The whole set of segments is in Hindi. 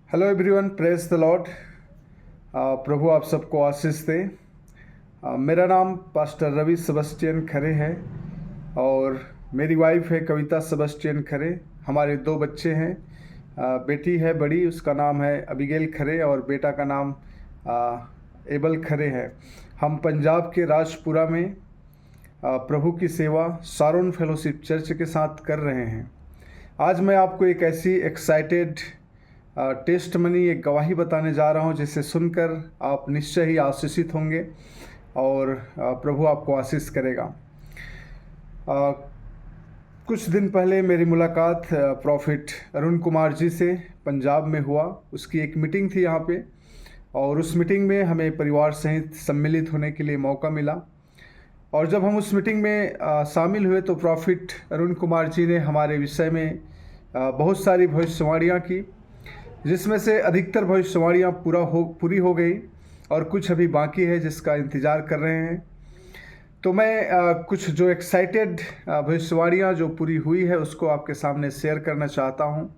Hello everyone, praise the lord. प्रभु आप सबको आशीष दे। मेरा नाम पास्टर रवि सेबेस्टियन खरे है और मेरी वाइफ है कविता सेबेस्टियन खरे। हमारे 2 बच्चे हैं। बेटी है बड़ी, उसका नाम है अबिगेल खरे और बेटा का नाम एबल खरे है। हम पंजाब के राजपुरा में प्रभु की सेवा सारोन फेलोशिप चर्च के साथ कर रहे हैं। आज मैं आपको एक ऐसी एक्साइटेड टेस्टमनी, एक गवाही बताने जा रहा हूं जिसे सुनकर आप निश्चय ही आशीषित होंगे और प्रभु आपको आशीष करेगा। कुछ दिन पहले मेरी मुलाकात प्रॉफिट अरुण कुमार जी से पंजाब में हुआ। उसकी एक मीटिंग थी यहाँ पे और उस मीटिंग में हमें परिवार सहित सम्मिलित होने के लिए मौका मिला। और जब हम उस मीटिंग में शामिल हुए तो प्रॉफिट अरुण कुमार जी ने हमारे विषय में बहुत सारी भविष्यवाणियाँ की, जिसमें से अधिकतर भविष्यवाणियाँ पूरी हो गई और कुछ अभी बाकी है जिसका इंतज़ार कर रहे हैं। तो मैं कुछ जो एक्साइटेड भविष्यवाणियाँ जो पूरी हुई है उसको आपके सामने शेयर करना चाहता हूँ।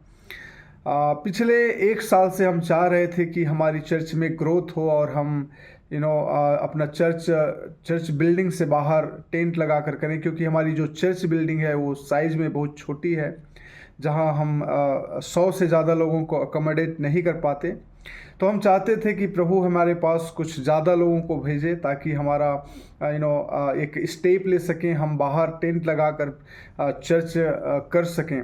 पिछले 1 साल से हम चाह रहे थे कि हमारी चर्च में ग्रोथ हो और हम अपना चर्च बिल्डिंग से बाहर टेंट लगा कर करें, क्योंकि हमारी जो चर्च बिल्डिंग है वो साइज़ में बहुत छोटी है, जहां हम 100 से ज़्यादा लोगों को अकोमोडेट नहीं कर पाते। तो हम चाहते थे कि प्रभु हमारे पास कुछ ज़्यादा लोगों को भेजे ताकि हमारा एक स्टेप ले सकें, हम बाहर टेंट लगाकर चर्च कर सकें।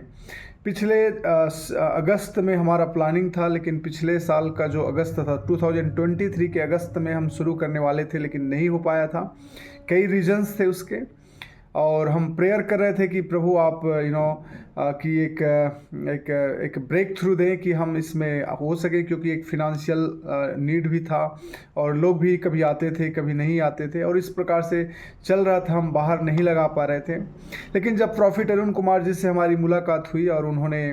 पिछले अगस्त में हमारा प्लानिंग था, लेकिन पिछले साल का जो अगस्त था 2023 के अगस्त में हम शुरू करने वाले थे, लेकिन नहीं हो पाया था। कई रीजंस थे उसके और हम प्रेयर कर रहे थे कि प्रभु आप कि एक ब्रेक थ्रू दें कि हम इसमें हो सके, क्योंकि एक फिनेंशियल नीड भी था और लोग भी कभी आते थे कभी नहीं आते थे और इस प्रकार से चल रहा था, हम बाहर नहीं लगा पा रहे थे। लेकिन जब प्रॉफिट अरुण कुमार जी से हमारी मुलाकात हुई और उन्होंने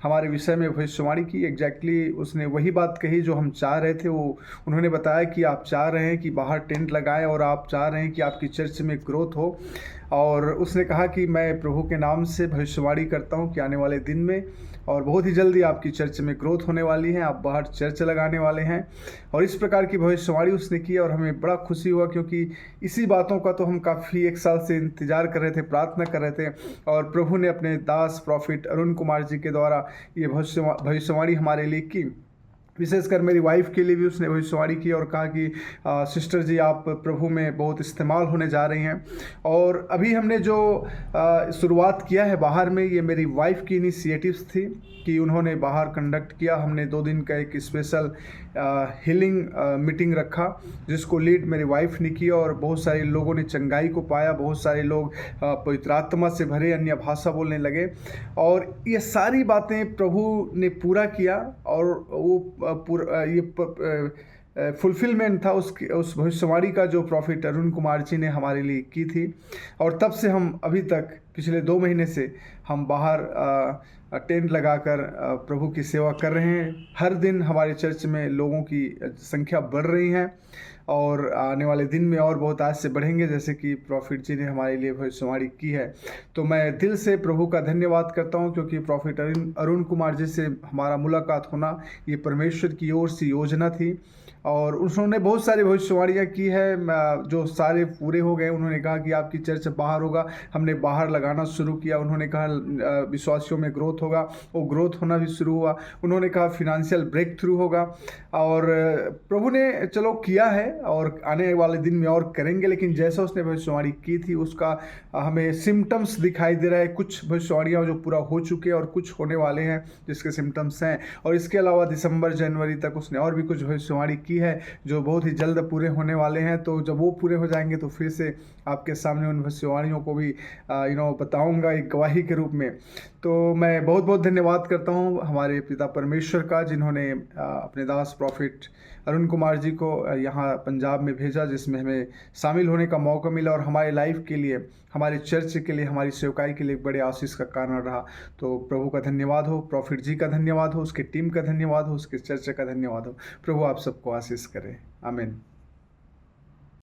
हमारे विषय में भविष्यवाणी की, एग्जैक्टली उसने वही बात कही जो हम चाह रहे थे। वो उन्होंने बताया कि आप चाह रहे हैं कि बाहर टेंट लगाएं और आप चाह रहे हैं कि आपकी चर्च में ग्रोथ हो। और उसने कहा कि मैं प्रभु के नाम से भविष्यवाणी करता हूं कि आने वाले दिन में और बहुत ही जल्दी आपकी चर्च में ग्रोथ होने वाली है, आप बाहर चर्च लगाने वाले हैं। और इस प्रकार की भविष्यवाणी उसने की और हमें बड़ा खुशी हुआ, क्योंकि इसी बातों का तो हम काफ़ी 1 साल से इंतज़ार कर रहे थे, प्रार्थना कर रहे थे। और प्रभु ने अपने दास प्रॉफिट अरुण कुमार जी के द्वारा ये भविष्यवाणी हमारे लिए की। विशेषकर मेरी वाइफ के लिए भी उसने भविष्यवाणी की और कहा कि सिस्टर जी आप प्रभु में बहुत इस्तेमाल होने जा रही हैं। और अभी हमने जो शुरुआत किया है बाहर में, ये मेरी वाइफ की इनिशिएटिव्स थी कि उन्होंने बाहर कंडक्ट किया। हमने 2 दिन का एक स्पेशल हीलिंग मीटिंग रखा, जिसको लीड मेरी वाइफ ने की और बहुत सारे लोगों ने चंगाई को पाया, बहुत सारे लोग पवित्र आत्मा से भरे, अन्य भाषा बोलने लगे। और ये सारी बातें प्रभु ने पूरा किया और वो फुलफिलमेंट था उस भविष्यवाणी का जो प्रॉफिट अरुण कुमार जी ने हमारे लिए की थी। और तब से हम अभी तक पिछले 2 महीने से हम बाहर टेंट लगाकर प्रभु की सेवा कर रहे हैं। हर दिन हमारे चर्च में लोगों की संख्या बढ़ रही है और आने वाले दिन में और बहुत आज से बढ़ेंगे, जैसे कि प्रॉफिट जी ने हमारे लिए भविष्यवाणी की है। तो मैं दिल से प्रभु का धन्यवाद करता हूं, क्योंकि प्रॉफिट अरुण कुमार जी से हमारा मुलाकात होना ये परमेश्वर की ओर से योजना थी और उन्होंने बहुत सारी भविष्यवाणियाँ की है जो सारे पूरे हो गए। उन्होंने कहा कि आपकी चर्च बाहर होगा, हमने बाहर लगाना शुरू किया। उन्होंने कहा विश्वासियों में ग्रोथ होगा, वो ग्रोथ होना भी शुरू हुआ। उन्होंने कहा फिनेंशियल ब्रेक थ्रू होगा और प्रभु ने चलो किया है और आने वाले दिन में और करेंगे। लेकिन जैसा उसने भविष्यवाणी की थी उसका हमें सिम्टम्स दिखाई दे रहा है। कुछ भविष्यवाणियाँ जो पूरा हो चुके हैं और कुछ होने वाले हैं जिसके सिम्टम्स हैं। और इसके अलावा दिसंबर जनवरी तक उसने और भी कुछ भविष्यवाणी की है जो बहुत ही जल्द पूरे होने वाले हैं। तो जब वो पूरे हो जाएंगे तो फिर से आपके सामने उन भविष्यवाणियों को भी बताऊंगा एक गवाही के रूप में। तो मैं बहुत बहुत धन्यवाद करता हूं हमारे पिता परमेश्वर का, जिन्होंने अपने दास प्रॉफिट अरुण कुमार जी को यहाँ पंजाब में भेजा, जिसमें हमें शामिल होने का मौका मिला और हमारे लाइफ के लिए, हमारे चर्च के लिए, हमारी सेवकाई के लिए एक बड़े आशीष का कारण रहा। तो प्रभु का धन्यवाद हो, प्रॉफिट जी का धन्यवाद हो, उसके टीम का धन्यवाद हो, उसके चर्च का धन्यवाद हो। प्रभु आप सबको आशीष करे। आमीन।